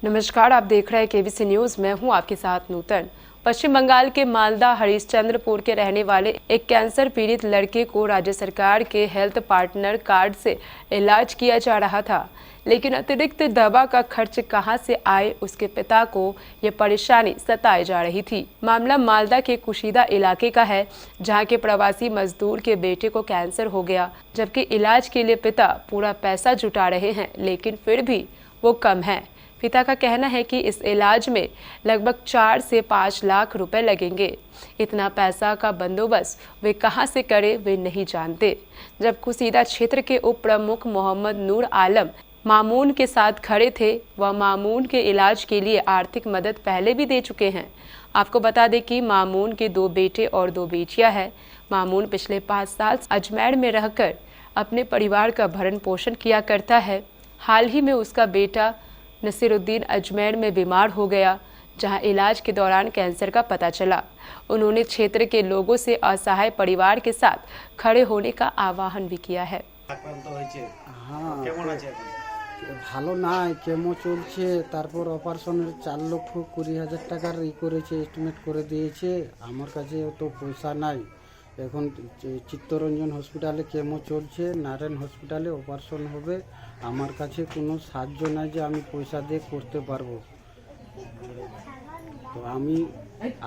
नमस्कार, आप देख रहे हैं केबीसी न्यूज। मैं हूं आपके साथ नूतन। पश्चिम बंगाल के मालदा हरिश्चंद्रपुर के रहने वाले एक कैंसर पीड़ित लड़के को राज्य सरकार के हेल्थ पार्टनर कार्ड से इलाज किया जा रहा था, लेकिन अतिरिक्त दवा का खर्च कहां से आए, उसके पिता को ये परेशानी सताई जा रही थी। मामला मालदा के कुशीदा इलाके का है, जहां के प्रवासी मजदूर के बेटे को कैंसर हो गया, जबकि इलाज के लिए पिता पूरा पैसा जुटा रहे हैं, लेकिन फिर भी वो कम है। पिता का कहना है कि इस इलाज में लगभग 4 से 5 लाख रुपए लगेंगे। इतना पैसा का बंदोबस्त वे कहां से करें, वे नहीं जानते। जब कुशीदा क्षेत्र के उप प्रमुख मोहम्मद नूर आलम मामून के साथ खड़े थे, वह मामून के इलाज के लिए आर्थिक मदद पहले भी दे चुके हैं। आपको बता दें कि मामून के 2 बेटे और 2 बेटियां हैं। मामून पिछले 5 साल अजमेर में रहकर अपने परिवार का भरण पोषण किया करता है। हाल ही में उसका बेटा नसीरुद्दीन अजमेर में बीमार हो गया, जहां इलाज के दौरान कैंसर का पता चला। उन्होंने क्षेत्र के लोगों से असहाय परिवार के साथ खड़े होने का आह्वान भी किया है। ভালো নাই, কেমো চলছে, তারপর অপারেশনের 4,20,000 টাকার করেছে, এস্টিমেট করে দিয়েছে। আমার কাছে অত পয়সা নাই। এখন চিত্তরঞ্জন হসপিটালে কেমো চলছে, নারায়ণ হসপিটালে অপারেশন হবে। আমার কাছে কোনো সাহায্য নাই যে আমি পয়সা দিয়ে করতে পারবো। তো আমি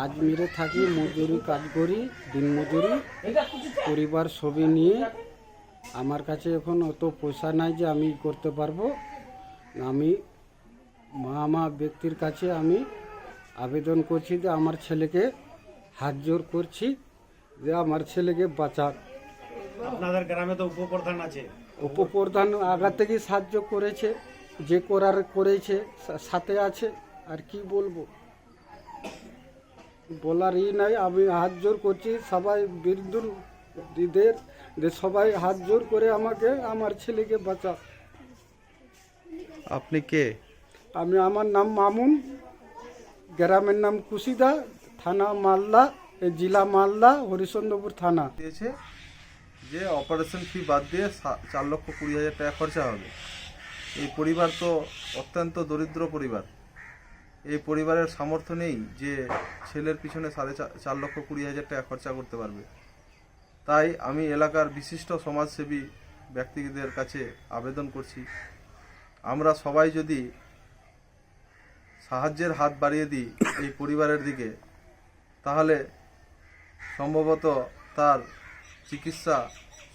আজমিরে থাকি, মজুরি কাজ করি, দিনমজুরি, পরিবার সবই নিয়ে। আমার কাছে এখন অত পয়সা নাই যে আমি করতে পারবো। আমি মা ব্যক্তির কাছে আমি আবেদন করছি যে আমার ছেলেকে হাত জোর করছি যে আমার ছেলেকে বাঁচাক। আপনাদের গ্রামে তো উপপ্রধান আছে, উপপ্রধান আগা থেকেই সাহায্য করেছে, যে করার করেছে, সাথে আছে। আর কি বলবো, বলারই নাই। আমি হাত জোর করছি সবাই বিরুদ্ধদের যে সবাই হাত জোর করে আমাকে আমার ছেলেকে বাঁচা। আপনি কে? আমার নাম মামুন, গ্রামের নাম কুশিদা, থানা মালদা, জেলা মালদা, হরিশ্চন্দ্রপুর থানা। দিয়েছে যে অপারেশন ফি বাদ দিয়ে 4,20,000 টাকা খরচা হবে। এই পরিবার তো অত্যন্ত দরিদ্র পরিবার। এই পরিবারের সামর্থ্য নেই যে ছেলের পিছনে 4,20,000 টাকা খরচা করতে পারবে। তাই আমি এলাকার বিশিষ্ট সমাজসেবী ব্যক্তিদের কাছে আবেদন করছি, আমরা সবাই যদি সাহায্যের হাত বাড়িয়ে দিই এই পরিবারের দিকে, তাহলে সম্ভবত তার চিকিৎসা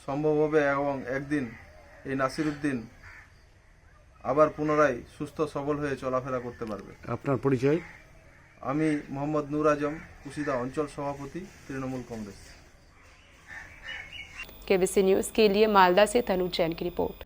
সম্ভব হবে এবং একদিন এই নাসিরুদ্দিন আবার পুনরায় সুস্থ সবল হয়ে চলাফেরা করতে পারবে। আপনার পরিচয়? আমি মোহাম্মদ নূর আজম, কুশিদা অঞ্চল সভাপতি, तृणमूल कांग्रेस। केबीसी न्यूज के लिए मालदा से तनु जैन की रिपोर्ट।